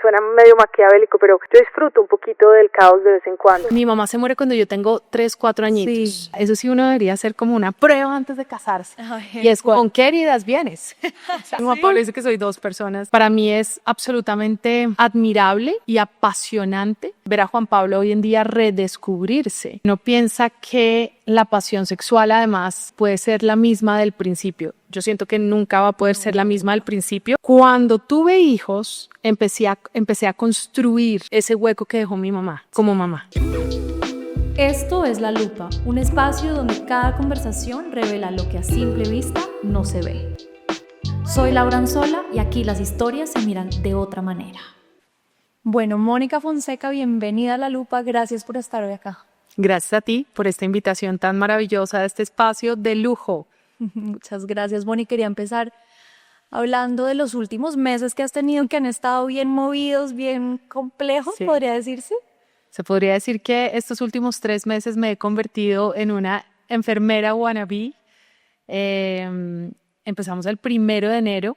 suena medio maquiavélico, pero yo disfruto un poquito del caos de vez en cuando. Mi mamá se muere cuando yo tengo 3, 4 añitos. Sí. Eso sí uno debería hacer como una prueba antes de casarse. Ay, y es ¿con qué heridas vienes? Mi mamá Pablo dice que soy 2 personas. Para mí es absolutamente admirable y apasionante ver a Juan Pablo hoy en día redescubrirse. No piensa que la pasión sexual además puede ser la misma del principio. Yo siento que nunca va a poder ser la misma al principio. Cuando tuve hijos, empecé a construir ese hueco que dejó mi mamá como mamá. Esto es La Lupa, un espacio donde cada conversación revela lo que a simple vista no se ve. Soy Laura Anzola y aquí las historias se miran de otra manera. Bueno, Mónica Fonseca, bienvenida a La Lupa. Gracias por estar hoy acá. Gracias a ti por esta invitación tan maravillosa de este espacio de lujo. Muchas gracias, Moni. Quería empezar hablando de los últimos meses que has tenido, que han estado bien movidos, bien complejos, sí. ¿Podría decirse? Se podría decir que estos últimos 3 meses me he convertido en una enfermera wannabe. Empezamos el 1 de enero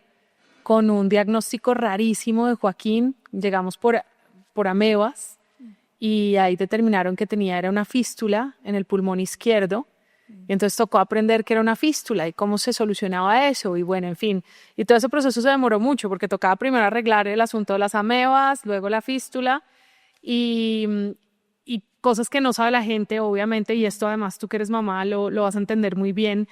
con un diagnóstico rarísimo de Joaquín. Llegamos por amebas y ahí determinaron que era una fístula en el pulmón izquierdo. Y entonces tocó aprender que era una fístula y cómo se solucionaba eso y bueno, en fin. Y todo ese proceso se demoró mucho porque tocaba primero arreglar el asunto de las amebas, luego la fístula y cosas que no sabe la gente, obviamente, y esto además tú que eres mamá lo vas a entender muy bien.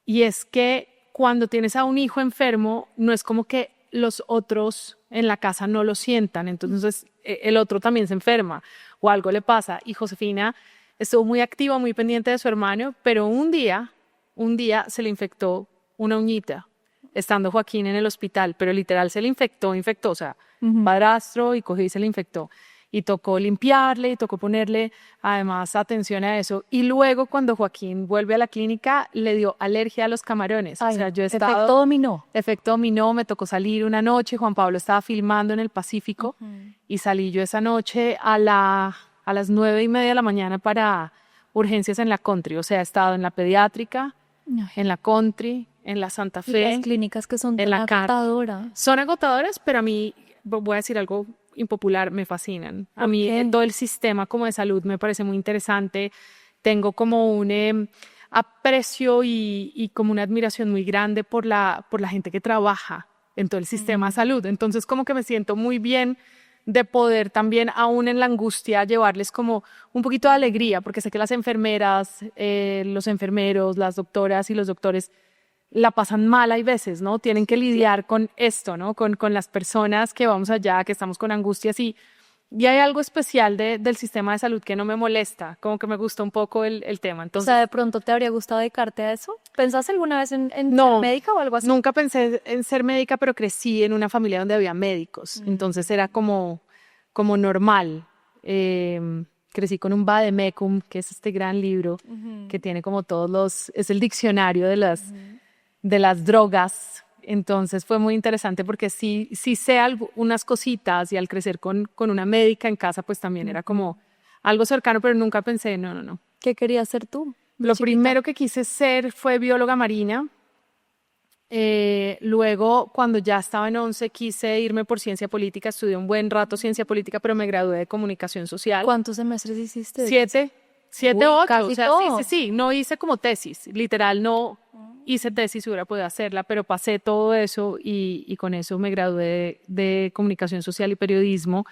Y es que cuando tienes a un hijo enfermo, no es como que los otros en la casa no lo sientan, entonces el otro también se enferma o algo le pasa. Y Josefina estuvo muy activa, muy pendiente de su hermano, pero un día se le infectó una uñita, estando Joaquín en el hospital, pero literal se le infectó, o sea, padrastro y cogió y se le infectó. Y tocó limpiarle y tocó ponerle además atención a eso. Y luego cuando Joaquín vuelve a la clínica le dio alergia a los camarones. Ay, o sea, yo efecto dominó. Efecto dominó, me tocó salir una noche, Juan Pablo estaba filmando en el Pacífico y salí yo esa noche a las 9:30 de la mañana para urgencias en la Country. O sea, he estado en la pediátrica, en la Country, en la Santa Fe. Y las clínicas que son tan agotadoras. Son agotadoras, pero a mí, voy a decir algo impopular, me fascinan. A mí todo el sistema como de salud me parece muy interesante. Tengo como un aprecio y como una admiración muy grande por la gente que trabaja en todo el sistema de salud. Entonces como que me siento muy bien de poder también, aún en la angustia, llevarles como un poquito de alegría, porque sé que las enfermeras, los enfermeros, las doctoras y los doctores la pasan mal hay veces, ¿no? Tienen que lidiar con esto, ¿no? Con las personas que vamos allá, que estamos con angustias y hay algo especial del sistema de salud que no me molesta, como que me gusta un poco el tema. Entonces, o sea, ¿de pronto te habría gustado dedicarte a eso? ¿Pensaste alguna vez en ser médica o algo así? Nunca pensé en ser médica, pero crecí en una familia donde había médicos, entonces era como normal. Crecí con un Vademecum, que es este gran libro que tiene como es el diccionario de las drogas. Entonces fue muy interesante porque sí sé unas cositas y al crecer con una médica en casa pues también era como algo cercano, pero nunca pensé, no. ¿Qué querías ser tú? Lo primero que quise ser fue bióloga marina. Luego cuando ya estaba en 11 quise irme por ciencia política, estudié un buen rato ciencia política, pero me gradué de comunicación social. ¿Cuántos semestres hiciste? 7, 8, casi o sea, todo. Sí, no hice como tesis, literal no hice tesis, hubiera podido hacerla, pero pasé todo eso y con eso me gradué de comunicación social y periodismo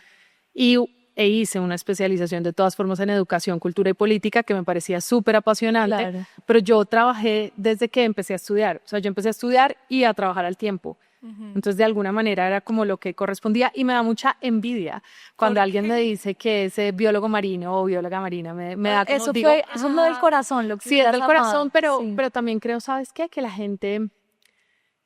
e hice una especialización de todas formas en educación, cultura y política que me parecía súper apasionante, claro. Pero yo trabajé desde que empecé a estudiar, o sea, yo empecé a estudiar y a trabajar al tiempo. Entonces de alguna manera era como lo que correspondía y me da mucha envidia cuando alguien me dice que es biólogo marino o bióloga marina, me da como eso es lo del corazón, lo que sí, es del corazón, pero también creo, ¿sabes qué? Que la gente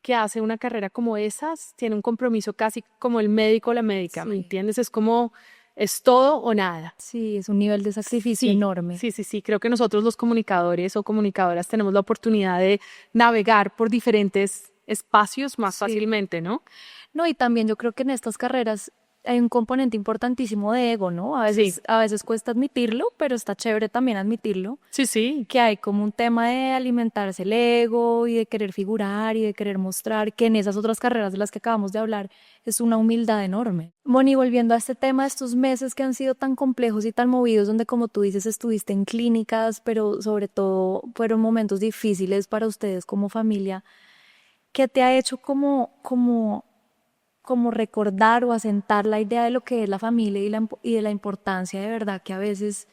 que hace una carrera como esas tiene un compromiso casi como el médico o la médica, ¿me entiendes? Es como es todo o nada. Sí, es un nivel de sacrificio enorme. Sí, creo que nosotros los comunicadores o comunicadoras tenemos la oportunidad de navegar por diferentes espacios más fácilmente, ¿no? No, y también yo creo que en estas carreras hay un componente importantísimo de ego, ¿no? A veces cuesta admitirlo, pero está chévere también admitirlo. Sí, sí. Que hay como un tema de alimentarse el ego y de querer figurar y de querer mostrar, que en esas otras carreras de las que acabamos de hablar es una humildad enorme. Moni, volviendo a este tema de estos meses que han sido tan complejos y tan movidos, donde como tú dices estuviste en clínicas, pero sobre todo fueron momentos difíciles para ustedes como familia, ¿qué te ha hecho como recordar o asentar la idea de lo que es la familia y de la importancia de verdad que a veces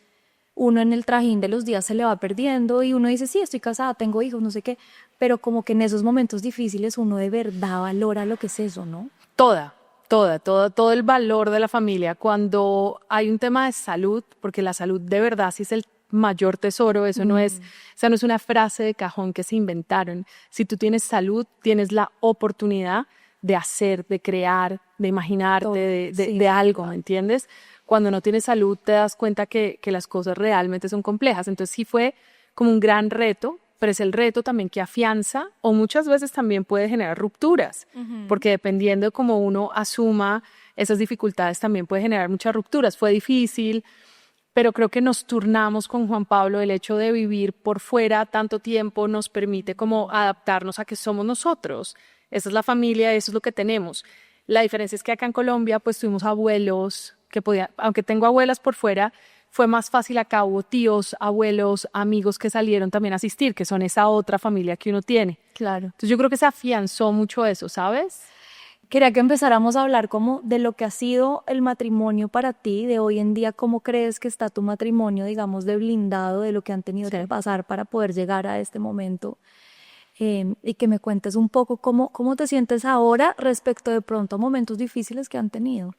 uno en el trajín de los días se le va perdiendo y uno dice, sí, estoy casada, tengo hijos, no sé qué, pero como que en esos momentos difíciles uno de verdad valora lo que es eso, ¿no? Todo el valor de la familia. Cuando hay un tema de salud, porque la salud de verdad sí es el mayor tesoro, esa no es una frase de cajón que se inventaron. Si tú tienes salud, tienes la oportunidad de hacer, de crear, de imaginarte, de algo, ¿me entiendes? Cuando no tienes salud te das cuenta que las cosas realmente son complejas. Entonces sí fue como un gran reto, pero es el reto también que afianza o muchas veces también puede generar rupturas, porque dependiendo de cómo uno asuma esas dificultades también puede generar muchas rupturas. Fue difícil, pero creo que nos turnamos con Juan Pablo. El hecho de vivir por fuera tanto tiempo nos permite como adaptarnos a que somos nosotros. Esa es la familia, eso es lo que tenemos. La diferencia es que acá en Colombia pues tuvimos abuelos que podían, aunque tengo abuelas por fuera, fue más fácil acá, hubo tíos, abuelos, amigos que salieron también a asistir, que son esa otra familia que uno tiene. Claro. Entonces yo creo que se afianzó mucho eso, ¿sabes? Quería que empezáramos a hablar como de lo que ha sido el matrimonio para ti, de hoy en día, cómo crees que está tu matrimonio, digamos, de blindado, de lo que han tenido que pasar para poder llegar a este momento. Y que me cuentes un poco cómo te sientes ahora respecto de pronto a momentos difíciles que han tenido.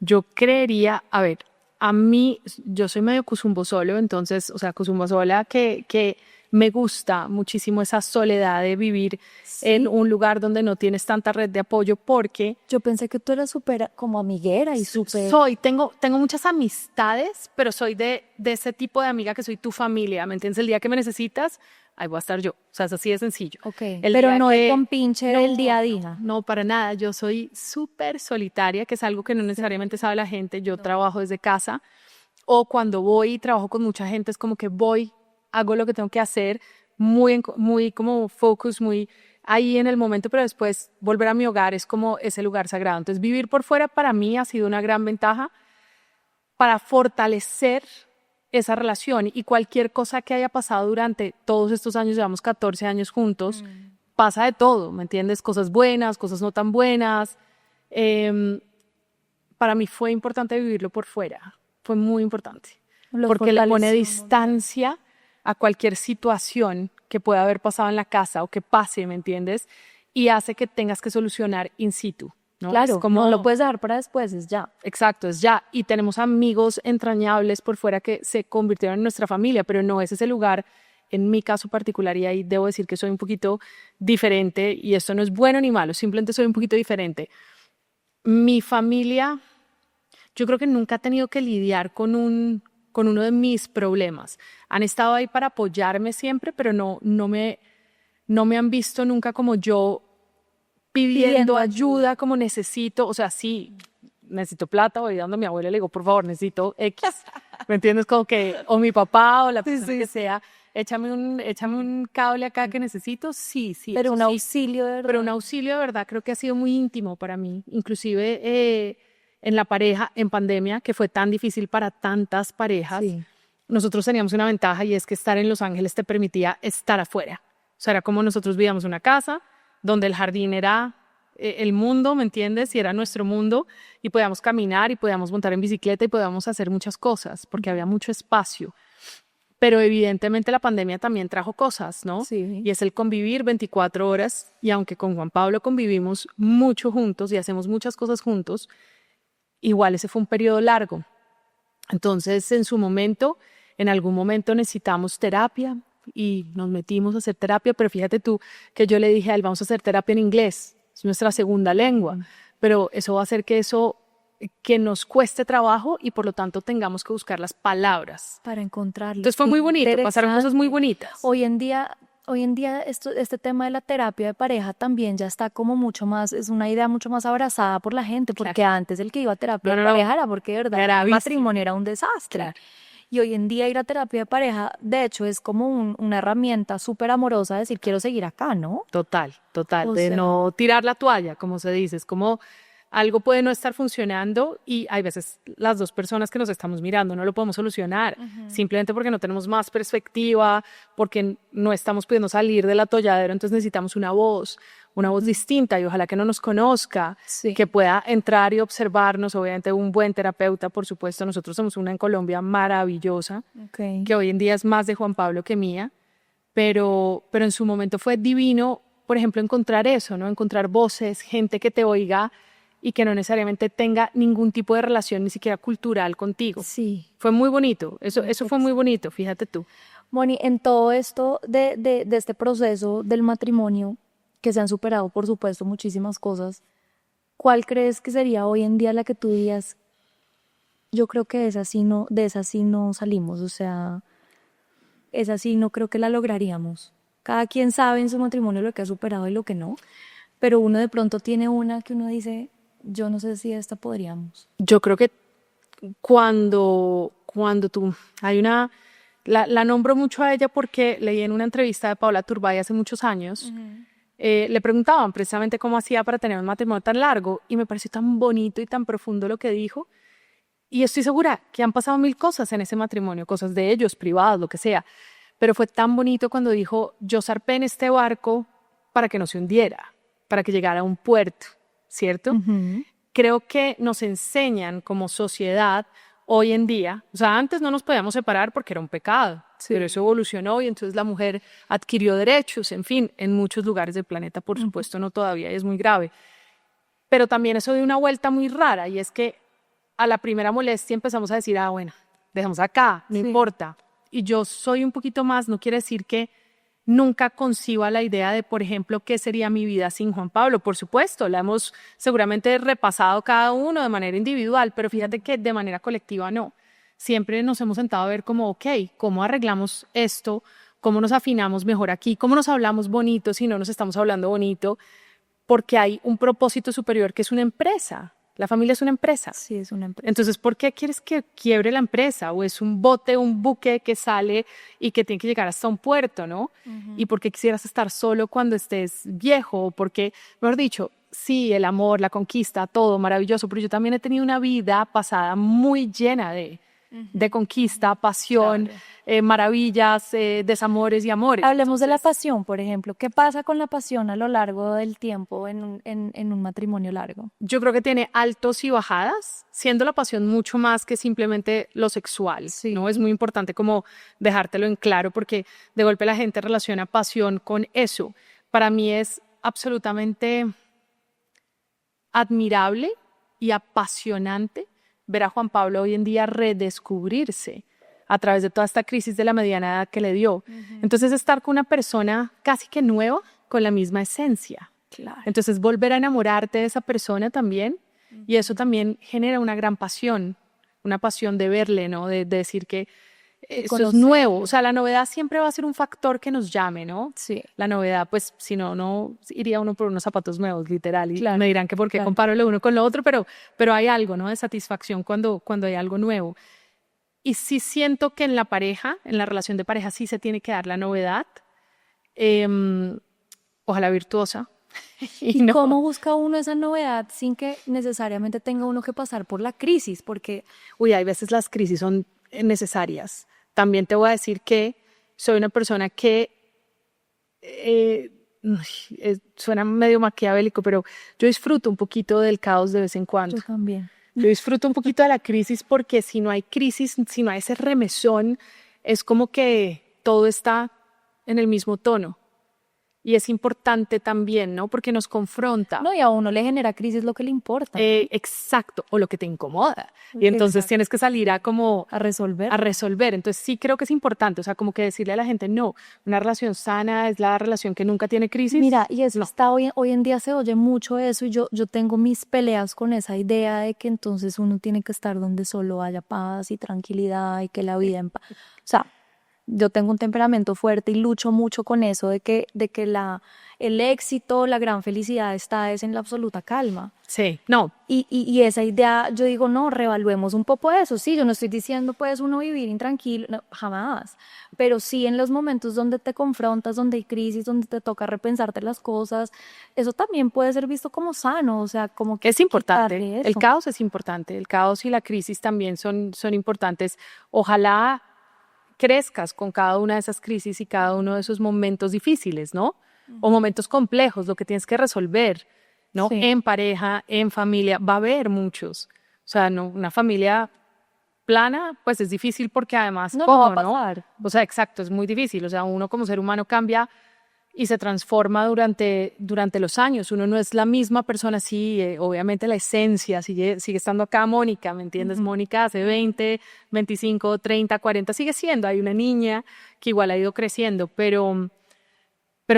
Yo creería, a ver, a mí, yo soy medio cuzumbosolo, entonces, o sea, cuzumbosolo que me gusta muchísimo esa soledad de vivir en un lugar donde no tienes tanta red de apoyo porque... Yo pensé que tú eras súper como amiguera y súper... Tengo muchas amistades, pero soy de ese tipo de amiga que soy tu familia, ¿me entiendes? El día que me necesitas, ahí voy a estar yo. O sea, es así de sencillo. Okay. Pero no es compinche el día a día. No, para nada. Yo soy súper solitaria, que es algo que no necesariamente sabe la gente. Yo trabajo desde casa. O cuando voy y trabajo con mucha gente, es como que voy, hago lo que tengo que hacer, muy como focus, muy ahí en el momento, pero después volver a mi hogar es como ese lugar sagrado. Entonces, vivir por fuera para mí ha sido una gran ventaja para fortalecer esa relación y cualquier cosa que haya pasado durante todos estos años, llevamos 14 años juntos, pasa de todo, ¿me entiendes? Cosas buenas, cosas no tan buenas. Para mí fue importante vivirlo por fuera, fue muy importante, porque le pone distancia a cualquier situación que pueda haber pasado en la casa o que pase, ¿me entiendes? Y hace que tengas que solucionar in situ. ¿No? Claro, como no lo puedes dejar para después, es ya. Exacto, es ya. Y tenemos amigos entrañables por fuera que se convirtieron en nuestra familia, pero no es ese lugar, en mi caso particular, y ahí debo decir que soy un poquito diferente, y esto no es bueno ni malo, simplemente soy un poquito diferente. Mi familia, yo creo que nunca ha tenido que lidiar con uno de mis problemas. Han estado ahí para apoyarme siempre, pero no me han visto nunca como yo pidiendo ayuda como necesito, o sea, sí, necesito plata, voy dando a mi abuela y le digo, por favor, necesito X, ¿me entiendes? Como que, o mi papá o la persona que sea, échame un cable acá que necesito, sí. Pero un auxilio de verdad. Pero un auxilio de verdad creo que ha sido muy íntimo para mí, inclusive en la pareja, en pandemia, que fue tan difícil para tantas parejas, nosotros teníamos una ventaja y es que estar en Los Ángeles te permitía estar afuera, o sea, era como nosotros vivíamos en una casa, donde el jardín era el mundo, ¿me entiendes? Y era nuestro mundo y podíamos caminar y podíamos montar en bicicleta y podíamos hacer muchas cosas porque había mucho espacio. Pero evidentemente la pandemia también trajo cosas, ¿no? Sí. Y es el convivir 24 horas y aunque con Juan Pablo convivimos mucho juntos y hacemos muchas cosas juntos, igual ese fue un periodo largo. Entonces, en algún momento necesitamos terapia, y nos metimos a hacer terapia, pero fíjate tú que yo le dije a él, vamos a hacer terapia en inglés, es nuestra segunda lengua, pero eso va a hacer que nos cueste trabajo y por lo tanto tengamos que buscar las palabras. Para encontrarlo. Entonces fue muy bonito, pasaron cosas muy bonitas. Hoy en día, hoy en día este tema de la terapia de pareja también ya está como mucho más, es una idea mucho más abrazada por la gente, porque antes el que iba a terapia de pareja era porque de verdad el matrimonio era un desastre. Claro. Y hoy en día ir a terapia de pareja, de hecho, es como una herramienta súper amorosa de decir, quiero seguir acá, ¿no? Total, O de sea, no tirar la toalla, como se dice, es como algo puede no estar funcionando y hay veces las dos personas que nos estamos mirando no lo podemos solucionar, simplemente porque no tenemos más perspectiva, porque no estamos pudiendo salir del atolladero, entonces necesitamos una voz distinta y ojalá que no nos conozca, Sí. que pueda entrar y observarnos, obviamente un buen terapeuta, por supuesto, nosotros somos una en Colombia maravillosa, Okay. que hoy en día es más de Juan Pablo que mía, pero en su momento fue divino, por ejemplo, encontrar eso, ¿no? Encontrar voces, gente que te oiga y que no necesariamente tenga ningún tipo de relación, ni siquiera cultural contigo. Sí. Fue muy bonito, eso fue muy bonito, fíjate tú. Moni, en todo esto de este proceso del matrimonio, que se han superado, por supuesto, muchísimas cosas, ¿cuál crees que sería hoy en día la que tú dirías, yo creo que de esa sí no salimos, o sea, esa sí no creo que la lograríamos? Cada quien sabe en su matrimonio lo que ha superado y lo que no, pero uno de pronto tiene una que uno dice, yo no sé si esta podríamos. Yo creo que cuando tú, la nombro mucho a ella porque leí en una entrevista de Paola Turbay hace muchos años, le preguntaban precisamente cómo hacía para tener un matrimonio tan largo y me pareció tan bonito y tan profundo lo que dijo y estoy segura que han pasado 1000 cosas en ese matrimonio, cosas de ellos, privadas, lo que sea, pero fue tan bonito cuando dijo, yo zarpé en este barco para que no se hundiera, para que llegara a un puerto, ¿cierto? Creo que nos enseñan como sociedad hoy en día, o sea, antes no nos podíamos separar porque era un pecado, pero eso evolucionó y entonces la mujer adquirió derechos, en fin, en muchos lugares del planeta, por supuesto, no todavía, es muy grave. Pero también eso dio una vuelta muy rara y es que a la primera molestia empezamos a decir, bueno, dejamos acá, no importa. Y yo soy un poquito más, no quiere decir que nunca conciba la idea de, por ejemplo, qué sería mi vida sin Juan Pablo. Por supuesto, la hemos seguramente repasado cada uno de manera individual, pero fíjate que de manera colectiva no. Siempre nos hemos sentado a ver como, ok, ¿cómo arreglamos esto? ¿Cómo nos afinamos mejor aquí? ¿Cómo nos hablamos bonito si no nos estamos hablando bonito? Porque hay un propósito superior que es una empresa. La familia es una empresa. Sí, es una empresa. Entonces, ¿por qué quieres que quiebre la empresa? ¿O es un bote, un buque que sale y que tiene que llegar hasta un puerto, no? ¿Y por qué quisieras estar solo cuando estés viejo? ¿O porque, mejor dicho, sí, el amor, la conquista, todo maravilloso, pero yo también he tenido una vida pasada muy llena de conquista, pasión, maravillas, desamores y amores. Hablemos de la pasión, por ejemplo. ¿Qué pasa con la pasión a lo largo del tiempo en un matrimonio largo? Yo creo que tiene altos y bajadas, siendo la pasión mucho más que simplemente lo sexual, ¿no? Es muy importante como dejártelo en claro porque de golpe la gente relaciona pasión con eso. Para mí es absolutamente admirable y apasionante ver a Juan Pablo hoy en día redescubrirse a través de toda esta crisis de la mediana edad que le dio. Entonces, estar con una persona casi que nueva, con la misma esencia. Claro. Entonces, volver a enamorarte de esa persona también, y eso también genera una gran pasión, una pasión de verle, ¿no? De decir que eso es nuevo. O sea, la novedad siempre va a ser un factor que nos llame, ¿no? Sí. La novedad, pues, si no, no iría uno por unos zapatos nuevos, literal, y Claro, me dirán que por qué comparo lo uno con lo otro, pero hay algo, ¿no? De satisfacción cuando hay algo nuevo. Y sí siento que en la pareja, en la relación de pareja, sí se tiene que dar la novedad, ojalá virtuosa. ¿Y no? ¿Cómo busca uno esa novedad sin que necesariamente tenga uno que pasar por la crisis? Porque, hay veces las crisis son necesarias. También te voy a decir que soy una persona que suena medio maquiavélico, pero yo disfruto un poquito del caos de vez en cuando. Yo también. Yo disfruto un poquito de la crisis porque si no hay crisis, si no hay ese remesón, es como que todo está en el mismo tono. Y es importante también, ¿no? Porque nos confronta. No, y a uno le genera crisis lo que le importa. Exacto, o lo que te incomoda. Y entonces tienes que salir a resolver. A resolver. Entonces sí creo que es importante, o sea, como que decirle a la gente, no, una relación sana es la relación que nunca tiene crisis. Mira, y eso está hoy en día se oye mucho eso y yo tengo mis peleas con esa idea de que entonces uno tiene que estar donde solo haya paz y tranquilidad y que la vida en paz. O sea, yo tengo un temperamento fuerte y lucho mucho con eso de que el éxito, la gran felicidad está es en la absoluta calma. Sí, no, Y esa idea, yo digo, no, reevaluemos un poco eso. Sí, yo no estoy diciendo, puedes uno vivir intranquilo, no, jamás. Pero sí en los momentos donde te confrontas, donde hay crisis, donde te toca repensarte las cosas, eso también puede ser visto como sano, o sea, como que es importante. quitarle El eso. caos es importante. El caos y la crisis también son importantes. Ojalá crezcas con cada una de esas crisis y cada uno de esos momentos difíciles, ¿no? O momentos complejos, lo que tienes que resolver, ¿no? Sí. En pareja, en familia, va a haber muchos. O sea, no, una familia plana, pues es difícil porque además, No, ¿cómo, no va a pasar. O sea, exacto, es muy difícil. O sea, uno como ser humano cambia y se transforma durante los años. Uno no es la misma persona, sí, obviamente la esencia sigue estando acá Mónica, ¿me entiendes? Mónica hace 20, 25, 30, 40, sigue siendo. Hay una niña que igual ha ido creciendo, pero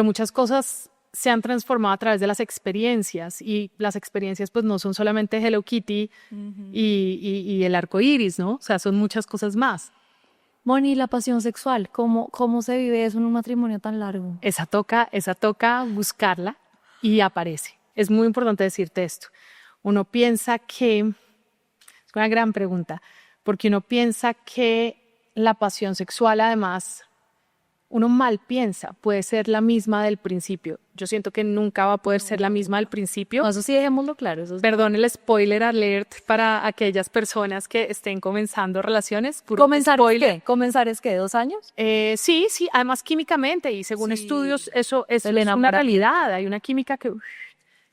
muchas cosas se han transformado a través de las experiencias y las experiencias pues no son solamente Hello Kitty y el arco iris, ¿no? O sea, son muchas cosas más. Moni, la pasión sexual, ¿cómo se vive eso en un matrimonio tan largo? Esa toca buscarla y aparece. Es muy importante decirte esto. Uno piensa que, es una gran pregunta, porque uno piensa que la pasión sexual además, uno mal piensa, puede ser la misma del principio. Yo siento que nunca va a poder ser la misma del principio. No, eso sí, dejémoslo claro. Eso es... Perdón el spoiler alert para aquellas personas que estén comenzando relaciones. ¿Comenzar spoiler. es qué? ¿Comenzar es qué? ¿2 años? Sí, además químicamente y según Sí. estudios eso es Elena, una para- realidad. Hay una química que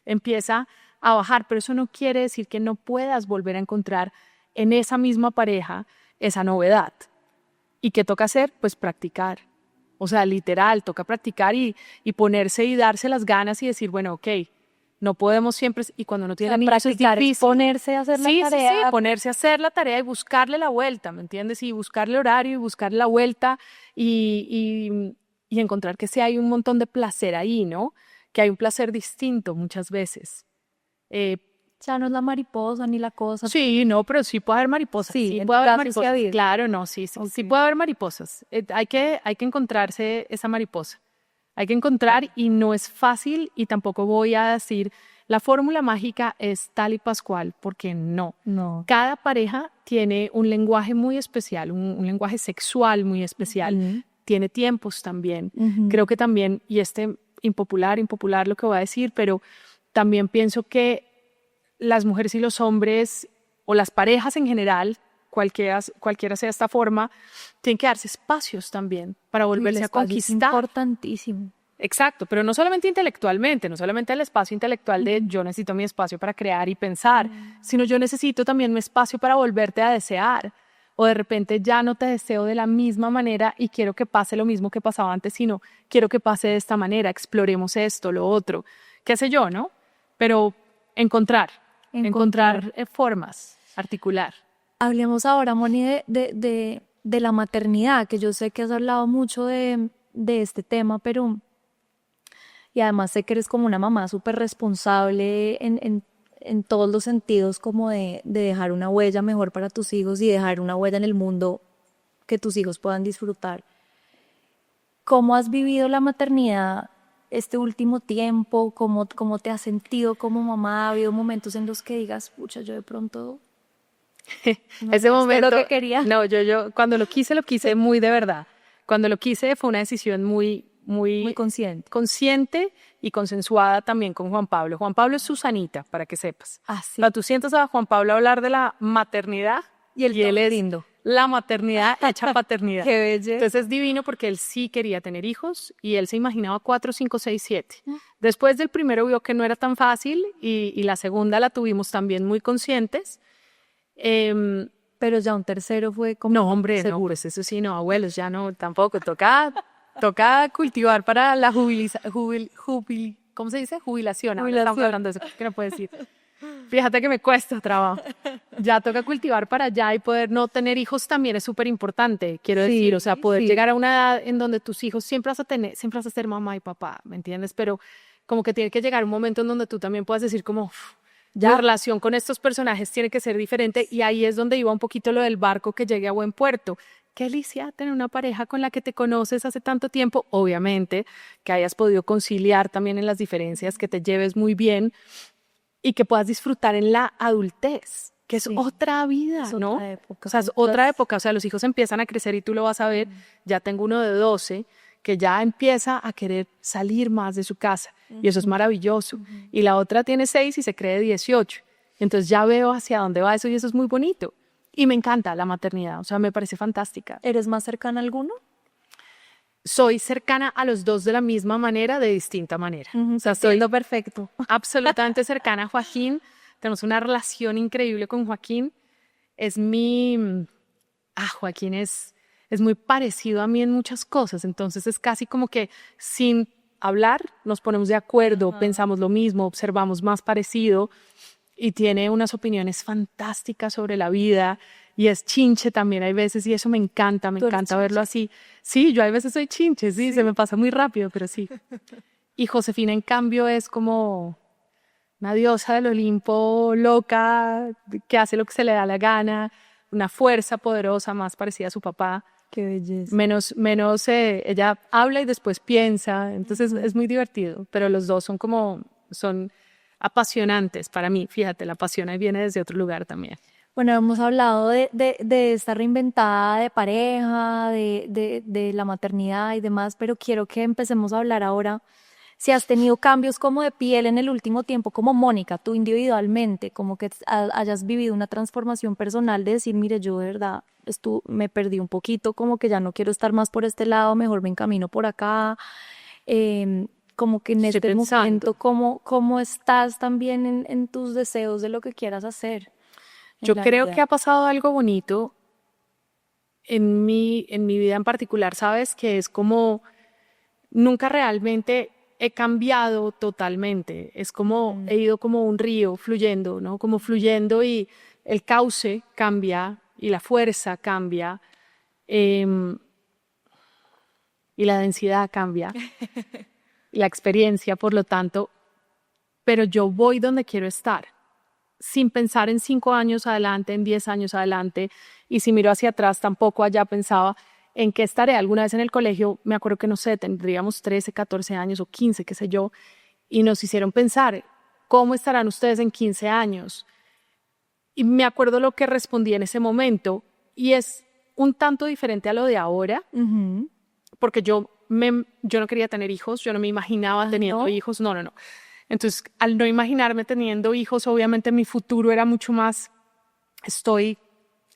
empieza a bajar, pero eso no quiere decir que no puedas volver a encontrar en esa misma pareja esa novedad. ¿Y qué toca hacer? Pues practicar. O sea, literal, toca practicar y ponerse y darse las ganas y decir, bueno, ok, no podemos siempre, y cuando no tiene niños es practicar, difícil. ponerse a hacer la tarea. Sí, ponerse a hacer la tarea y buscarle la vuelta, ¿me entiendes? Y buscarle horario y buscarle la vuelta y encontrar que sí hay un montón de placer ahí, ¿no? Que hay un placer distinto muchas veces. Ya no es la mariposa ni la cosa. Sí, no, pero sí puede haber mariposas. Sí, en puede tu haber caso sí mariposas. ha habido. Claro, no, sí Ok. puede haber mariposas. Hay que encontrarse esa mariposa. Hay que encontrar y no es fácil y tampoco voy a decir la fórmula mágica es tal y pascual, porque no. No. Cada pareja tiene un lenguaje muy especial, un lenguaje sexual muy especial. Ujú. Tiene tiempos también. Ujú. Creo que también, y impopular lo que voy a decir, pero también pienso que las mujeres y los hombres, o las parejas en general, cualquiera sea esta forma, tienen que darse espacios también para volverse El a espacio es conquistar. importantísimo. Exacto, pero no solamente intelectualmente, no solamente el espacio intelectual de yo necesito mi espacio para crear y pensar, sino yo necesito también mi espacio para volverte a desear. O de repente ya no te deseo de la misma manera y quiero que pase lo mismo que pasaba antes, sino quiero que pase de esta manera, exploremos esto, lo otro, qué sé yo, ¿no? Pero encontrar formas, articular. Hablemos ahora, Moni, de la maternidad, que yo sé que has hablado mucho de este tema, pero... Y además sé que eres como una mamá súper responsable en todos los sentidos, como de dejar una huella mejor para tus hijos y dejar una huella en el mundo que tus hijos puedan disfrutar. ¿Cómo has vivido la maternidad este último tiempo? ¿Cómo te has sentido como mamá? ¿Ha habido momentos en los que digas, pucha, yo de pronto... Ese momento lo que quería? No, yo cuando lo quise muy de verdad. Cuando lo quise fue una decisión muy consciente y consensuada también con Juan Pablo. Juan Pablo es Susanita, para que sepas. Ah, sí. O sea, tú sientas a Juan Pablo hablar de la maternidad y él es lindo. la maternidad hecha paternidad. Qué belle. Entonces es divino porque él sí quería tener hijos y él se imaginaba 4, 5, 6, 7. Después del primero vio que no era tan fácil y la segunda la tuvimos también muy conscientes. Pero ya un tercero fue como... No, hombre, no, pues eso sí, no, abuelos, ya no, tampoco. Toca cultivar para la ¿cómo se dice? Jubilación. Ahora estamos hablando de eso, que no puedo decir. Fíjate que me cuesta trabajo. Ya toca cultivar para allá y poder no tener hijos también es súper importante, quiero decir. O sea, poder llegar a una edad en donde tus hijos siempre vas a ser mamá y papá, ¿me entiendes? Pero como que tiene que llegar un momento en donde tú también puedas decir como... Mi relación con estos personajes tiene que ser diferente y ahí es donde iba un poquito lo del barco que llegue a buen puerto. Qué delicia tener una pareja con la que te conoces hace tanto tiempo, obviamente, que hayas podido conciliar también en las diferencias, que te lleves muy bien y que puedas disfrutar en la adultez, que es otra vida, es ¿no? otra época. O sea, es otra época, o sea, los hijos empiezan a crecer y tú lo vas a ver, ya tengo uno de 12 que ya empieza a querer salir más de su casa y eso es maravilloso. Y la otra tiene 6 y se cree 18. Entonces ya veo hacia dónde va eso y eso es muy bonito. Y me encanta la maternidad, o sea, me parece fantástica. ¿Eres más cercana a alguno? Soy cercana a los dos de la misma manera, de distinta manera. O sea, Soy soy lo perfecto. absolutamente cercana a Joaquín. Tenemos una relación increíble con Joaquín. Joaquín es muy parecido a mí en muchas cosas, entonces es casi como que sin hablar nos ponemos de acuerdo, pensamos lo mismo, observamos más parecido y tiene unas opiniones fantásticas sobre la vida y es chinche también hay veces y eso me encanta verlo así. Sí, yo hay veces soy chinche, sí, se me pasa muy rápido, pero sí. Y Josefina en cambio es como una diosa del Olimpo, loca, que hace lo que se le da la gana, una fuerza poderosa, más parecida a su papá. Qué belleza. Menos ella habla y después piensa, entonces es muy divertido, pero los dos son apasionantes para mí, fíjate, la pasión ahí viene desde otro lugar también. Bueno, hemos hablado de esta reinventada de pareja, de la maternidad y demás, pero quiero que empecemos a hablar ahora si has tenido cambios como de piel en el último tiempo, como Mónica, tú individualmente, como que hayas vivido una transformación personal de decir, mire, yo de verdad me perdí un poquito, como que ya no quiero estar más por este lado, mejor me encamino por acá. Como que en este momento, ¿cómo estás también en tus deseos de lo que quieras hacer? Yo creo que ha pasado algo bonito en mi vida en particular, ¿sabes? Que es como nunca realmente he cambiado totalmente. Es como he ido como un río fluyendo, ¿no? Como fluyendo y el cauce cambia y la fuerza cambia y la densidad cambia y la experiencia, por lo tanto, pero yo voy donde quiero estar, sin pensar en 5 años adelante, en 10 años adelante, y si miro hacia atrás tampoco allá pensaba en qué estaré. Alguna vez en el colegio, me acuerdo que no sé, tendríamos 13, 14 años o 15, qué sé yo, y nos hicieron pensar, ¿cómo estarán ustedes en 15 años? Y me acuerdo lo que respondí en ese momento, y es un tanto diferente a lo de ahora, porque yo no quería tener hijos, yo no me imaginaba teniendo hijos, no. Entonces, al no imaginarme teniendo hijos, obviamente mi futuro era mucho más, estoy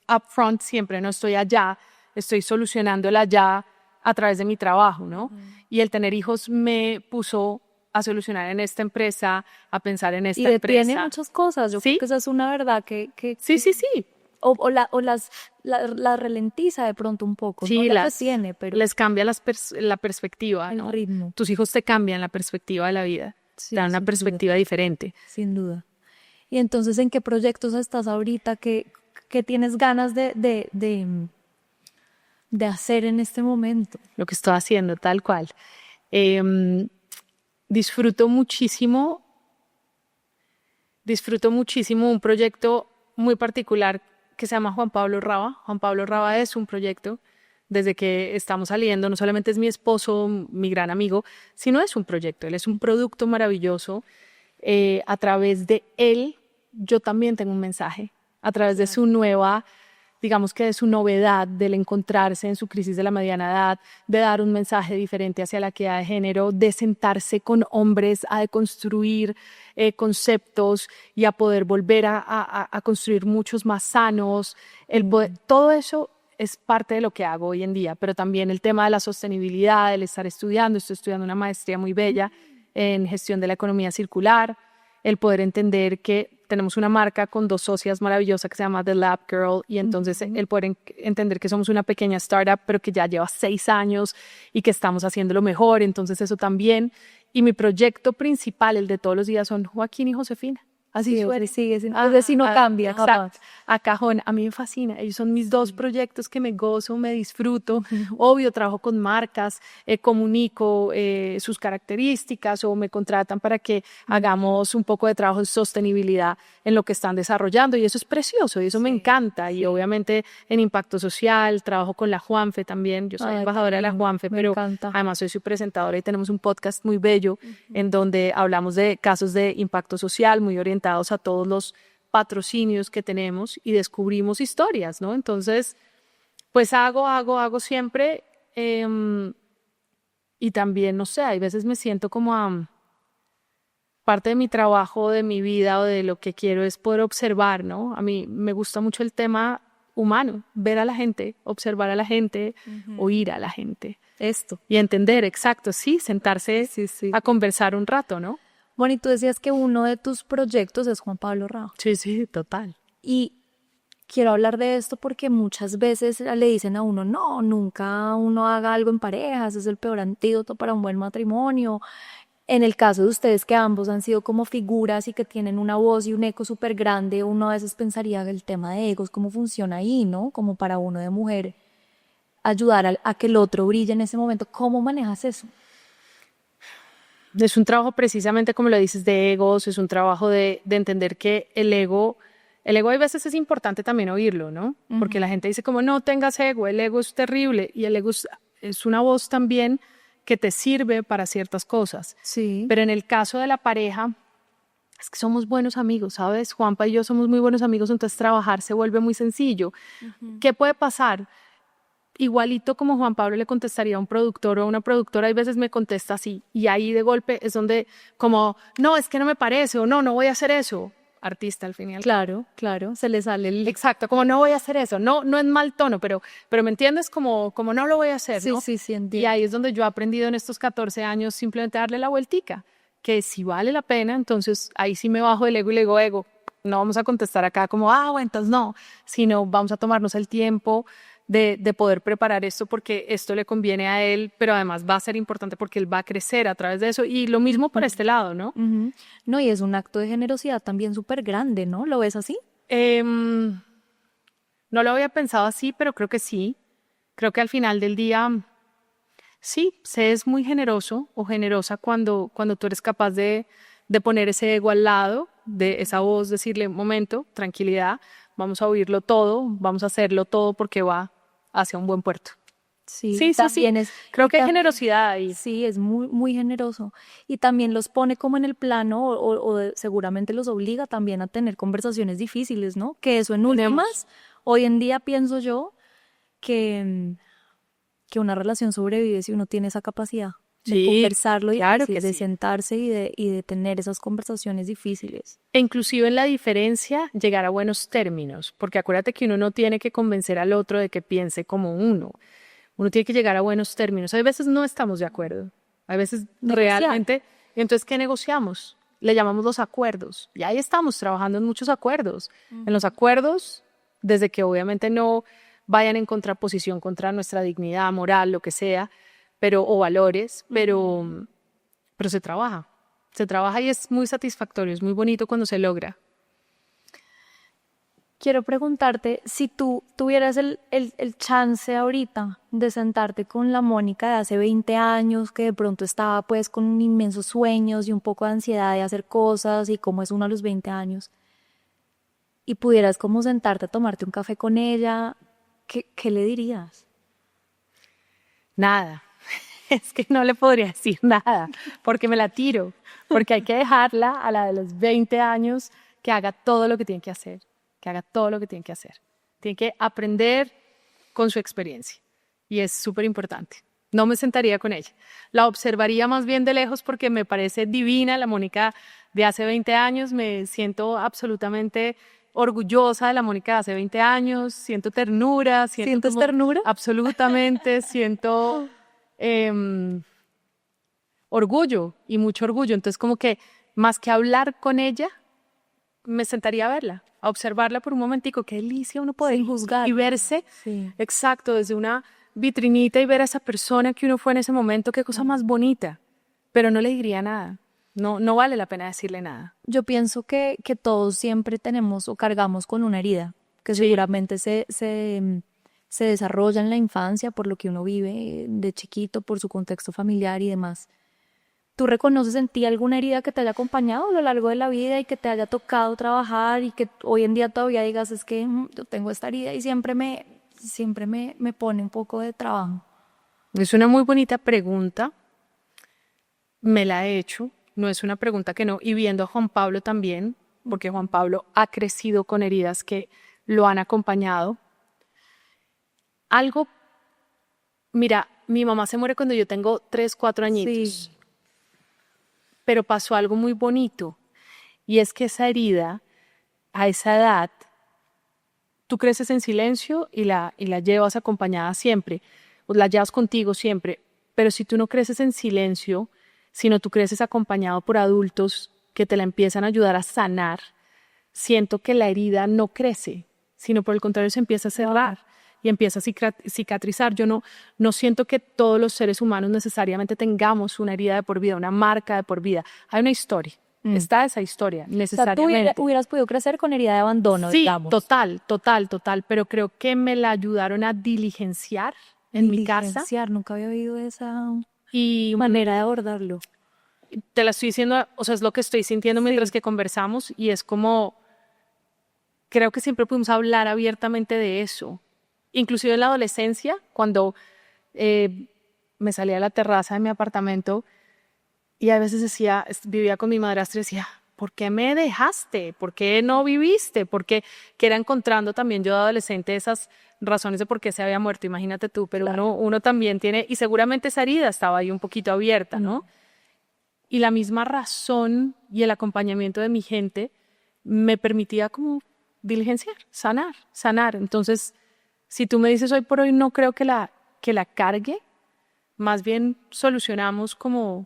upfront siempre, no estoy allá, estoy solucionándola allá a través de mi trabajo, ¿no? Y el tener hijos me puso a solucionar en esta empresa, a pensar en esta empresa. Y detiene muchas cosas, yo creo que esa es una verdad que Sí. O las ralentiza de pronto un poco, sí, no las detiene, pero les cambia la perspectiva, el ¿no? ritmo. Tus hijos te cambian la perspectiva de la vida, te dan una perspectiva diferente. Sin duda. Y entonces, ¿en qué proyectos estás ahorita? ¿Qué tienes ganas de hacer en este momento? Lo que estoy haciendo, tal cual. Disfruto muchísimo un proyecto muy particular que se llama Juan Pablo Raba. Juan Pablo Raba es un proyecto desde que estamos saliendo, no solamente es mi esposo, mi gran amigo, sino es un proyecto, él es un producto maravilloso. A través de él, yo también tengo un mensaje, a través de su nueva, digamos que de su novedad, del encontrarse en su crisis de la mediana edad, de dar un mensaje diferente hacia la equidad de género, de sentarse con hombres a deconstruir conceptos y a poder volver a construir muchos más sanos. Todo eso es parte de lo que hago hoy en día, pero también el tema de la sostenibilidad, el estar estudiando, estoy estudiando una maestría muy bella en gestión de la economía circular, el poder entender que tenemos una marca con 2 socias maravillosas que se llama The Lab Girl y entonces el poder entender que somos una pequeña startup pero que ya lleva 6 años y que estamos haciendo lo mejor, entonces eso también. Y mi proyecto principal, el de todos los días, son Joaquín y Josefina. así suene. Sigue, entonces si no cambia, exacto, a cajón. A mí me fascina, ellos son mis dos proyectos que me gozo, me disfruto. Obvio, trabajo con marcas, comunico sus características o me contratan para que hagamos un poco de trabajo de sostenibilidad en lo que están desarrollando y eso es precioso y eso me encanta. Y obviamente en impacto social, trabajo con la Juanfe también, yo soy embajadora de la Juanfe, pero encanta. además soy su presentadora y tenemos un podcast muy bello en donde hablamos de casos de impacto social muy orientados a todos los patrocinios que tenemos y descubrimos historias, ¿no? Entonces, pues hago siempre y también, no sé, hay veces me siento como parte de mi trabajo, de mi vida o de lo que quiero es poder observar, ¿no? A mí me gusta mucho el tema humano, ver a la gente, observar a la gente, oír a la gente. Esto. Y entender, exacto, sí, sentarse a conversar un rato, ¿no? Bueno, y tú decías que uno de tus proyectos es Juan Pablo Rao. Sí, total. Y quiero hablar de esto porque muchas veces le dicen a uno, no, nunca uno haga algo en parejas, es el peor antídoto para un buen matrimonio. En el caso de ustedes que ambos han sido como figuras y que tienen una voz y un eco súper grande, uno a veces pensaría que el tema de egos, cómo funciona ahí, ¿no? Como para uno de mujer, ayudar a que el otro brille en ese momento. ¿Cómo manejas eso? Es un trabajo precisamente como lo dices de egos, es un trabajo de entender que el ego a veces es importante también oírlo, ¿no? Porque la gente dice como no tengas ego, el ego es terrible y el ego es una voz también que te sirve para ciertas cosas. Sí. Pero en el caso de la pareja, es que somos buenos amigos, ¿sabes? Juanpa y yo somos muy buenos amigos, entonces trabajar se vuelve muy sencillo. ¿Qué puede pasar? Igualito como Juan Pablo le contestaría a un productor o a una productora, hay veces me contesta así y ahí de golpe es donde como, no, es que no me parece o no voy a hacer eso. Artista al fin y al cabo. Claro, se le sale el... Exacto, como no voy a hacer eso, no es mal tono, pero ¿me entiendes? Como no lo voy a hacer, ¿no? Sí, entiendo. Y ahí es donde yo he aprendido en estos 14 años simplemente darle la vueltica, que si vale la pena, entonces ahí sí me bajo del ego y le digo, ego, no vamos a contestar acá como, bueno, entonces no, sino vamos a tomarnos el tiempo de poder preparar esto porque esto le conviene a él, pero además va a ser importante porque él va a crecer a través de eso y lo mismo por este lado, ¿no? No, y es un acto de generosidad también súper grande, ¿no? ¿Lo ves así? No lo había pensado así, pero creo que sí. Creo que al final del día, sí, se es muy generoso o generosa cuando tú eres capaz de poner ese ego al lado, de esa voz, decirle, un momento, tranquilidad, vamos a oírlo todo, vamos a hacerlo todo porque va hacia un buen puerto. Sí. Creo que hay generosidad ahí. Sí, es muy, muy generoso. Y también los pone como en el plano seguramente los obliga también a tener conversaciones difíciles, ¿no? Que eso en últimas, hoy en día pienso yo que una relación sobrevive si uno tiene esa capacidad de conversarlo y claro de sentarse y de tener esas conversaciones difíciles. E inclusive en la diferencia llegar a buenos términos, porque acuérdate que uno no tiene que convencer al otro de que piense como uno tiene que llegar a buenos términos. Hay veces no estamos de acuerdo, hay veces realmente, y entonces ¿qué negociamos? Le llamamos los acuerdos, y ahí estamos trabajando en muchos acuerdos. En los acuerdos, desde que obviamente no vayan en contraposición contra nuestra dignidad moral, lo que sea, o valores, pero se trabaja y es muy satisfactorio, es muy bonito cuando se logra. Quiero preguntarte, si tú tuvieras el chance ahorita de sentarte con la Mónica de hace 20 años, que de pronto estaba pues con inmensos sueños y un poco de ansiedad de hacer cosas y cómo es uno a los 20 años, y pudieras como sentarte a tomarte un café con ella, ¿qué le dirías? Nada. Es que no le podría decir nada, porque me la tiro, porque hay que dejarla a la de los 20 años que haga todo lo que tiene que hacer, Tiene que aprender con su experiencia y es súper importante. No me sentaría con ella, la observaría más bien de lejos porque me parece divina la Mónica de hace 20 años, me siento absolutamente orgullosa de la Mónica de hace 20 años, siento ternura. ¿Sientes ternura? Absolutamente, siento... orgullo y mucho orgullo, entonces como que más que hablar con ella me sentaría a verla, a observarla por un momentico, qué delicia uno poder juzgar y verse, exacto, desde una vitrinita y ver a esa persona que uno fue en ese momento, qué cosa más bonita, pero no le diría nada, No vale la pena decirle nada. Yo pienso que todos siempre tenemos o cargamos con una herida que Sí. seguramente se desarrolla en la infancia por lo que uno vive de chiquito, por su contexto familiar y demás. ¿Tú reconoces en ti alguna herida que te haya acompañado a lo largo de la vida y que te haya tocado trabajar y que hoy en día todavía digas, es que yo tengo esta herida y siempre me pone un poco de trabajo? Es una muy bonita pregunta. Me la he hecho. No es una pregunta que no. Y viendo a Juan Pablo también, porque Juan Pablo ha crecido con heridas que lo han acompañado. Algo, mira, mi mamá se muere cuando yo tengo 3, 4 añitos. Sí. Pero pasó algo muy bonito. Y es que esa herida, a esa edad, tú creces en silencio y la llevas acompañada siempre. O la llevas contigo siempre. Pero si tú no creces en silencio, sino tú creces acompañado por adultos que te la empiezan a ayudar a sanar, siento que la herida no crece, sino por el contrario se empieza a cerrar y empieza a cicatrizar. Yo no siento que todos los seres humanos necesariamente tengamos una herida de por vida, una marca de por vida. Hay una historia, está esa historia, O sea, necesariamente. tú hubieras podido crecer con herida de abandono, Sí, digamos. total, pero creo que me la ayudaron a diligenciar en mi casa. Diligenciar, nunca había oído esa Y manera de abordarlo. te la estoy diciendo, o sea, es lo que estoy sintiendo mientras que conversamos y es como, creo que siempre pudimos hablar abiertamente de eso. Inclusive en la adolescencia, cuando me salía a la terraza de mi apartamento y a veces decía, vivía con mi madrastra y decía, ¿por qué me dejaste? ¿Por qué no viviste? Porque que era encontrando también yo de adolescente esas razones de por qué se había muerto, imagínate tú, pero Claro. uno también tiene, y seguramente esa herida estaba ahí un poquito abierta, ¿no? Y la misma razón y el acompañamiento de mi gente me permitía como diligenciar, sanar. Entonces, si tú me dices hoy por hoy no creo que la cargue, más bien solucionamos como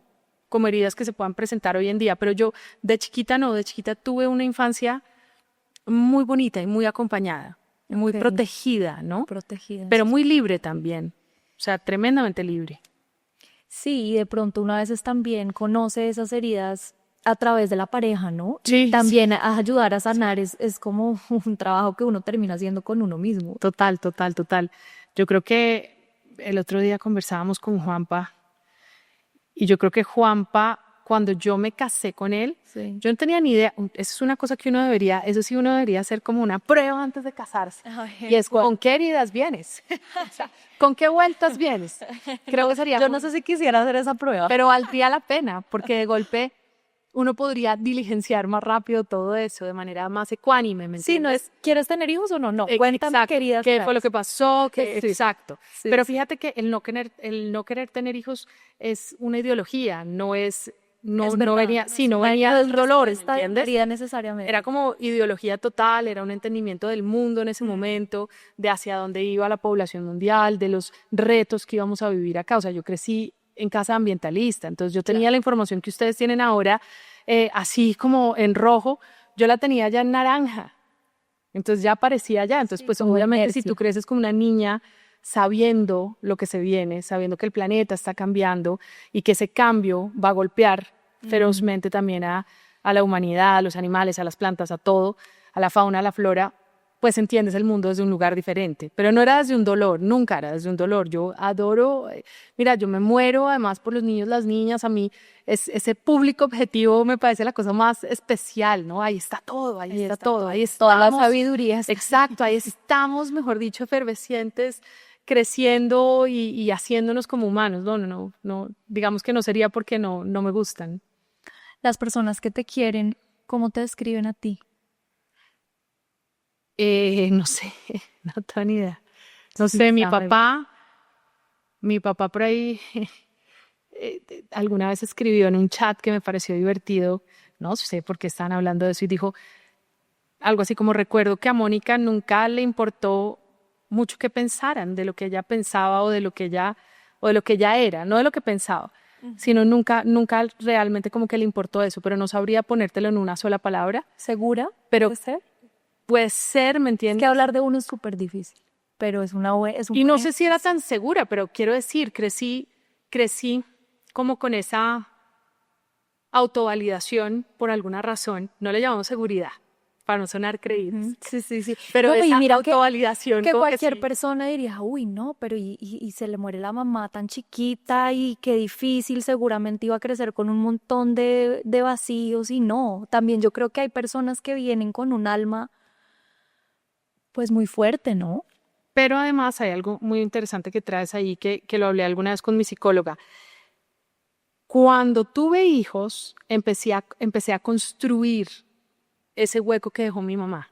heridas que se puedan presentar hoy en día. Pero yo de chiquita tuve una infancia muy bonita y muy acompañada, muy Ok. protegida, ¿no? Protegida. Pero muy libre también, o sea, tremendamente libre. Sí, y de pronto uno a veces también conoce esas heridas a través de la pareja, ¿no? Sí, También a ayudar a sanar es como un trabajo que uno termina haciendo con uno mismo. Total. Yo creo que el otro día conversábamos con Juanpa y yo creo que Juanpa, cuando yo me casé con él, Sí. yo no tenía ni idea. Eso es una cosa que uno debería hacer como una prueba antes de casarse. Y es, ¿con qué heridas vienes? O sea, ¿con qué vueltas vienes? Creo que sería Yo no sé si quisiera hacer esa prueba. pero valdría la pena, porque de golpe uno podría diligenciar más rápido todo eso de manera más ecuánime, ¿me Sí, no entiendes? es, ¿quieres tener hijos o no? No, cuéntame, Exacto, querida. ¿qué fue lo que pasó? Sí. Exacto. Sí, Pero sí. fíjate que el no querer tener hijos es una ideología, no venía del dolor, ¿me entiendes? Herida necesariamente. Era como ideología total, era un entendimiento del mundo en ese momento, de hacia dónde iba la población mundial, de los retos que íbamos a vivir acá. O sea, yo crecí en casa ambientalista, entonces yo tenía la información que ustedes tienen ahora, así como en rojo, yo la tenía ya en naranja. Entonces ya aparecía ya. Entonces, pues como obviamente si inercia. tú creces como una niña sabiendo lo que se viene, sabiendo que el planeta está cambiando y que ese cambio va a golpear ferozmente también a la humanidad, a los animales, a las plantas, a todo, a la fauna, a la flora, pues entiendes el mundo desde un lugar diferente. Pero no era desde un dolor, nunca era desde un dolor. Yo adoro, mira, yo me muero además por los niños, las niñas, a mí ese público objetivo me parece la cosa más especial, ¿no? Ahí está todo, ahí está todo, ahí Toda la estamos. sabiduría. Exacto, ahí estamos, mejor dicho, efervescientes, creciendo y haciéndonos como humanos. No, digamos que no sería porque no me gustan. Las personas que te quieren, ¿cómo te describen a ti? No sé, no tengo ni idea. No sé, mi papá por ahí alguna vez escribió en un chat que me pareció divertido, no sé por qué estaban hablando de eso, y dijo algo así como: recuerdo que a Mónica nunca le importó mucho que pensaran de lo que ella pensaba o de lo que ella era, no de lo que pensaba, sino nunca realmente como que le importó eso, pero no sabría ponértelo en una sola palabra. ¿Segura? Pero ¿Puede ser? puede ser, ¿me Es entiendes? que hablar de uno es súper difícil, pero es una es un Y no buen sé si era tan segura, pero quiero decir, crecí como con esa autovalidación por alguna razón, no le llamamos seguridad, para no sonar creídos. Sí, sí, sí. Pero No, y esa mira autovalidación que como cualquier sí. persona diría, uy, no, pero y se le muere la mamá tan chiquita y qué difícil, seguramente iba a crecer con un montón de vacíos y no. También yo creo que hay personas que vienen con un alma pues muy fuerte, ¿no? Pero además hay algo muy interesante que traes ahí, que lo hablé alguna vez con mi psicóloga. Cuando tuve hijos, empecé a construir ese hueco que dejó mi mamá,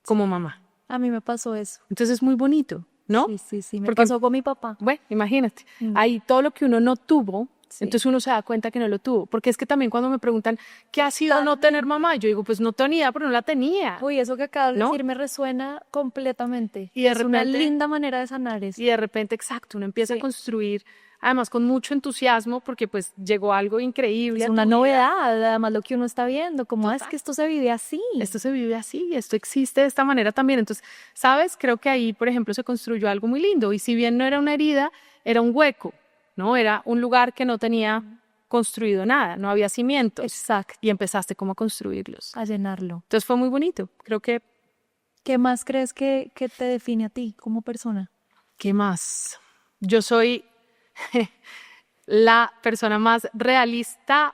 como mamá. A mí me pasó eso. Entonces es muy bonito, ¿no? Sí, sí, sí, me Porque, pasó con mi papá. bueno, imagínate, Mm. ahí todo lo que uno no tuvo, Sí. entonces uno se da cuenta que no lo tuvo. Porque es que también cuando me preguntan, ¿qué ha sido no tener mamá? Yo digo, pues no tenía, pero no la tenía. Uy, eso que acabas de ¿No? decir me resuena completamente. Y de es una repente- linda manera de sanar eso. Y de repente, exacto, uno empieza Sí. a construir, además con mucho entusiasmo, porque pues llegó algo increíble. Es a una tu vida. novedad, además lo que uno está viendo, como es que esto se vive así. Esto se vive así, esto existe de esta manera también. Entonces, ¿sabes? Creo que ahí, por ejemplo, se construyó algo muy lindo. Y si bien no era una herida, era un hueco, ¿no? Era un lugar que no tenía construido nada, no había cimientos. Exacto, Y empezaste como a construirlos. a llenarlo. Entonces fue muy bonito. Creo que, ¿Qué más crees que te define a ti como persona? ¿qué más? Yo soy la persona más realista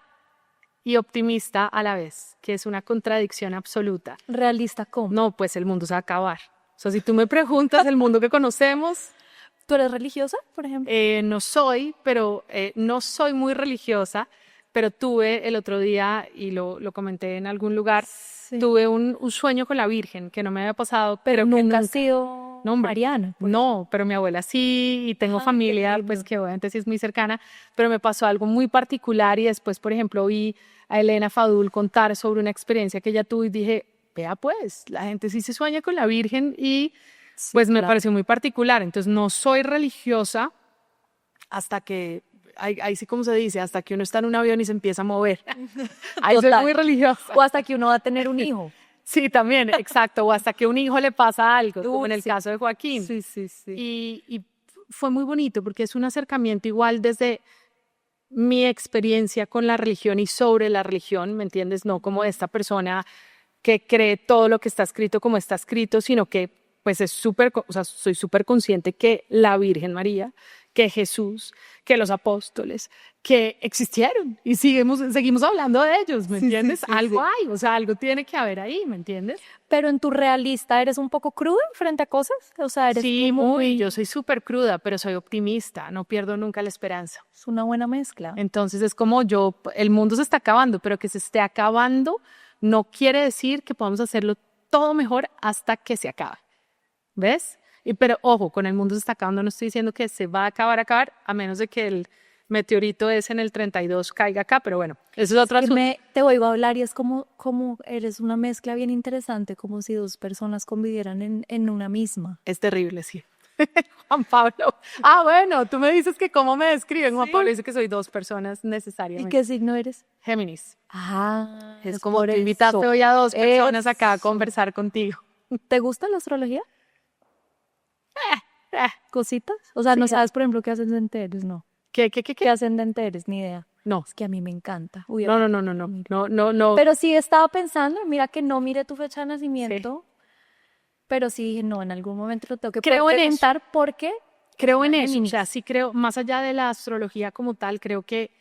y optimista a la vez, que es una contradicción absoluta. Realista, ¿cómo? No, pues el mundo se va a acabar. O sea, si tú me preguntas el mundo que conocemos, ¿Tú eres religiosa, por ejemplo? no soy, pero no soy muy religiosa, pero tuve el otro día, y lo comenté en algún lugar, Sí. tuve un sueño con la Virgen que no me había pasado, Pero pero que nunca has nunca. sido No, hombre. mariana. pues. No, pero mi abuela sí, y tengo Ay, qué familia, lindo. pues que obviamente sí es muy cercana, pero me pasó algo muy particular y después, por ejemplo, vi a Elena Fadul contar sobre una experiencia que ella tuvo y dije, vea pues, la gente sí se sueña con la Virgen y Sí, pues me claro. pareció muy particular. Entonces no soy religiosa hasta que, ahí sí como se dice, hasta que uno está en un avión y se empieza a mover. Ahí soy Total. muy religiosa. O hasta que uno va a tener un hijo. Sí, también, exacto. O hasta que a un hijo le pasa algo, como Uy, en el sí. caso de Joaquín. Sí, sí, sí. Y fue muy bonito porque es un acercamiento igual desde mi experiencia con la religión y sobre la religión, ¿me entiendes? No como esta persona que cree todo lo que está escrito como está escrito, sino que pues es súper, o sea, soy súper consciente que la Virgen María, que Jesús, que los apóstoles, que existieron y seguimos hablando de ellos, ¿me Sí, sí, entiendes? sí, Algo sí. hay, o sea, algo tiene que haber ahí, ¿me entiendes? Pero en tu realista, ¿eres un poco cruda frente a cosas? O sea, eres Sí, como muy, yo soy súper cruda, pero soy optimista, no pierdo nunca la esperanza. Es una buena mezcla. Entonces es como el mundo se está acabando, pero que se esté acabando no quiere decir que podamos hacerlo todo mejor hasta que se acabe. ¿Ves? Pero ojo, con el mundo se está acabando, no estoy diciendo que se va a acabar, a menos de que el meteorito ese en el 32 caiga acá, pero bueno, eso es otro Que asunto. te oigo hablar y es como eres una mezcla bien interesante, como si dos personas convivieran en una misma. Es terrible, sí. Juan Pablo. Ah, bueno, tú me dices que cómo me describen. Juan Pablo dice que soy dos personas ¿Y necesariamente. qué signo eres? Géminis. Ah, Es como por tú invitaste eso. hoy a dos personas acá a Eso. conversar contigo. ¿Te gusta la astrología? ¿Cositas? O sea, no Sí. sabes, por ejemplo, qué ascendente eres, no. ¿Qué? ¿Qué ascendente eres? Ni idea. No, Es que a mí me encanta. Uy, no. Pero sí estaba pensando, mira que no miré tu fecha de nacimiento, pero sí dije, no, en algún momento lo tengo que Creo en eso. preguntar porque Creo en eso, o Géminis. sea, sí creo, más allá de la astrología como tal, creo que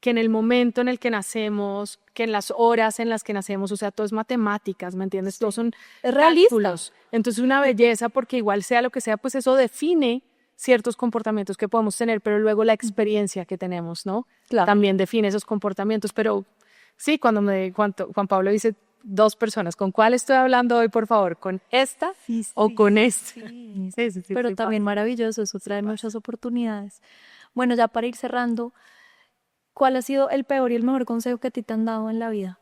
en el momento en el que nacemos, que en las horas en las que nacemos, o sea, todo es matemáticas, ¿me entiendes? Todos son es realista. cálculos. Entonces, una belleza, porque igual sea lo que sea, pues eso define ciertos comportamientos que podemos tener, pero luego la experiencia que tenemos, ¿no? Claro. También define esos comportamientos, pero sí, cuando Juan Pablo dice dos personas, ¿con cuál estoy hablando hoy, por favor? ¿Con esta o con esta? Sí, Sí, pero sí, también maravilloso, eso trae muchas oportunidades. Bueno, ya para ir cerrando, ¿cuál ha sido el peor y el mejor consejo que a ti te han dado en la vida?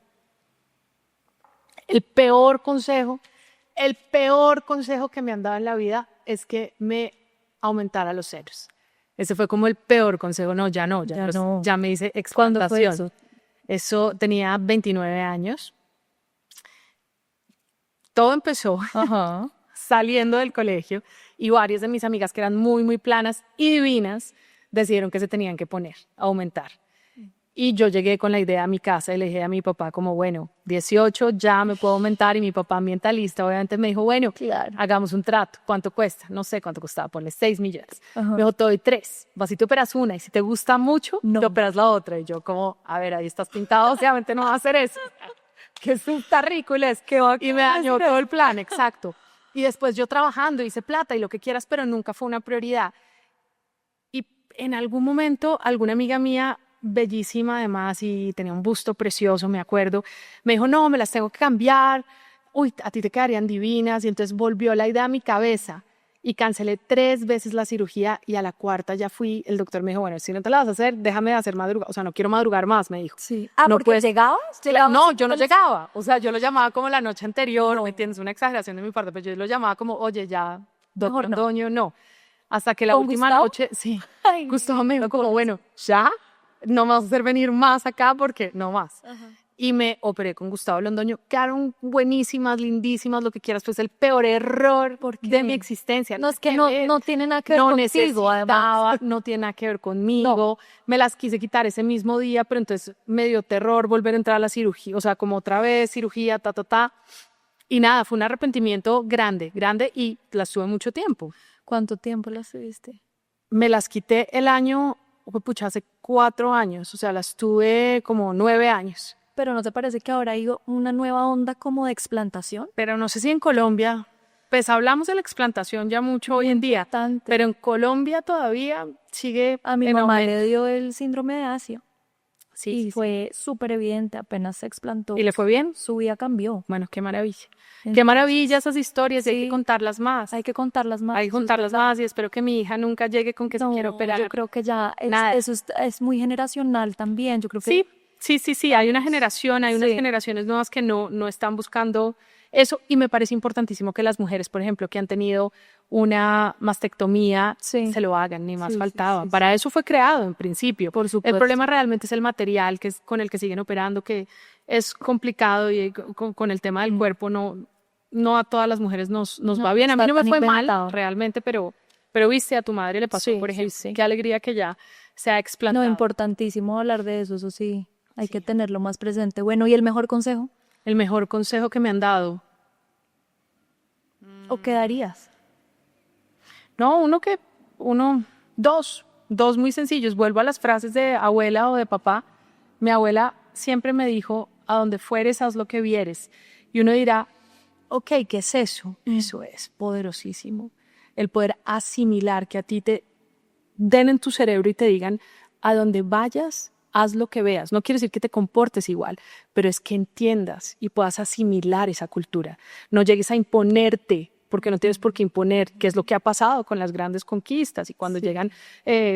El peor consejo que me han dado en la vida es que me aumentara los ceros. Ese fue como el peor consejo. No, ya no, Ya no. ya me hice ¿Cuándo fue explantación. eso? Eso tenía 29 años. Todo empezó Ajá. saliendo del colegio y varias de mis amigas que eran muy, muy planas y divinas decidieron que se tenían que poner, aumentar. Y yo llegué con la idea a mi casa y le dije a mi papá como, bueno, 18 ya me puedo aumentar, y mi papá ambientalista obviamente me dijo, bueno, Claro. hagamos un trato. ¿Cuánto cuesta? No sé cuánto costaba, ponle 6 millones. Ajá. Me dijo, te doy 3. Vas y te operas una y si te gusta mucho, No. te operas la otra. Y yo como, a ver, ahí estás pintado, obviamente no va a hacer eso. Que es un terrícoles. Y me dañó todo el plan, exacto. Y después yo trabajando, hice plata y lo que quieras, pero nunca fue una prioridad. Y en algún momento, alguna amiga mía, bellísima además, y tenía un busto precioso, me acuerdo, me dijo, no, me las tengo que cambiar, uy, a ti te quedarían divinas, y entonces volvió la idea a mi cabeza, y cancelé 3 veces la cirugía, y a la 4ª ya fui, el doctor me dijo, bueno, si no te la vas a hacer, déjame de hacer madrugada, o sea, no quiero madrugar más, me dijo. Sí. No ¿Porque puedes- llegabas? No, yo no llegaba, o sea, yo lo llamaba como la noche anterior, ¿me entiendes? Una exageración de mi parte, pero yo lo llamaba como, oye, ya, doctor Mejor no. Londoño, no. Hasta que la ¿Con última Gustavo? noche, sí, Ay, Gustavo me dijo como, bueno, ya, no me vas a hacer venir más acá porque no más. Y me operé con Gustavo Londoño, quedaron buenísimas, lindísimas, lo que quieras, pues el peor error ¿Por qué? de mi existencia. No, es que no tiene nada que ver no contigo, necesitaba, además. no tiene nada que ver conmigo. Me las quise quitar ese mismo día, pero entonces me dio terror volver a entrar a la cirugía, o sea, como otra vez cirugía, ta. Y nada, fue un arrepentimiento grande, y las tuve mucho tiempo. ¿Cuánto tiempo las tuviste? Me las quité el año, pucha, hace 4 años, o sea, las tuve como 9 años. ¿Pero no te parece que ahora hay una nueva onda como de explantación? Pero no sé si en Colombia, pues hablamos de la explantación ya mucho hoy en día, Bastante. pero en Colombia todavía sigue A mi en mamá aumento. le dio el síndrome de Asia Sí, y sí, sí. fue súper evidente, apenas se explantó. ¿Y le fue bien? Su vida cambió. Bueno, qué maravilla. Qué Entonces, maravilla esas historias, y hay sí, que contarlas más. Hay que contarlas más. Hay que eso es contarlas verdad. más, y espero que mi hija nunca llegue con que se No, quiere operar. yo creo que ya Nada. eso es muy generacional también. Yo creo que Sí, hay una generación, hay unas Sí. generaciones nuevas que no están buscando eso, y me parece importantísimo que las mujeres, por ejemplo, que han tenido una mastectomía, Sí. se lo hagan, ni más Sí, sí, faltaba. sí, Para eso fue creado en principio. Por El supuesto. problema realmente es el material que es con el que siguen operando, que es complicado, y con el tema del cuerpo no a todas las mujeres nos va bien. A mí está no me tan fue inventado. mal realmente, pero viste, a tu madre le pasó, Sí, por sí, ejemplo. sí. Qué alegría que ya se ha explantado. No, importantísimo hablar de eso sí. Hay que tenerlo más presente. Bueno, ¿y el mejor consejo? El mejor consejo que me han dado. ¿O qué darías? No, dos muy sencillos. Vuelvo a las frases de abuela o de papá. Mi abuela siempre me dijo, a donde fueres, haz lo que vieres. Y uno dirá, ok, ¿qué es eso? Eso es poderosísimo. El poder asimilar, que a ti te den en tu cerebro y te digan, a donde vayas, haz lo que veas. No quiere decir que te comportes igual, pero es que entiendas y puedas asimilar esa cultura. No llegues a imponerte, porque no tienes por qué imponer, que es lo que ha pasado con las grandes conquistas, y cuando llegan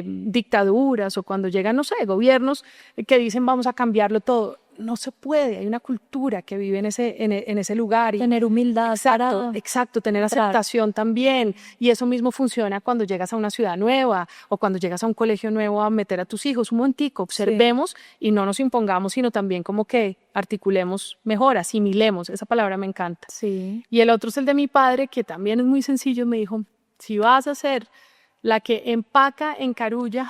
dictaduras, o cuando llegan, no sé, gobiernos que dicen vamos a cambiarlo todo. No se puede, hay una cultura que vive en ese lugar. Y Tener humildad. Exacto, tener entrar. aceptación también. Y eso mismo funciona cuando llegas a una ciudad nueva, o cuando llegas a un colegio nuevo a meter a tus hijos. Un momentico, observemos y no nos impongamos, sino también como que articulemos mejor, asimilemos. Esa palabra me encanta. Sí. Y el otro es el de mi padre, que también es muy sencillo. Me dijo, si vas a ser la que empaca, encarulla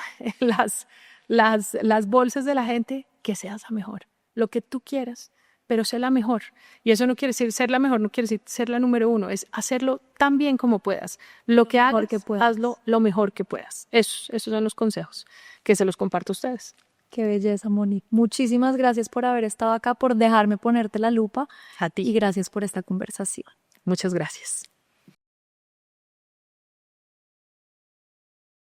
las bolsas de la gente, que seas la mejor. Lo que tú quieras, pero sé la mejor. Y eso no quiere decir ser la mejor, no quiere decir ser la número 1, es hacerlo tan bien como puedas. Lo que hagas, que puedas. hazlo lo mejor que puedas. Esos son los consejos que se los comparto a ustedes. Qué belleza, Moni. Muchísimas gracias por haber estado acá, por dejarme ponerte la lupa A ti. y gracias por esta conversación. Muchas gracias.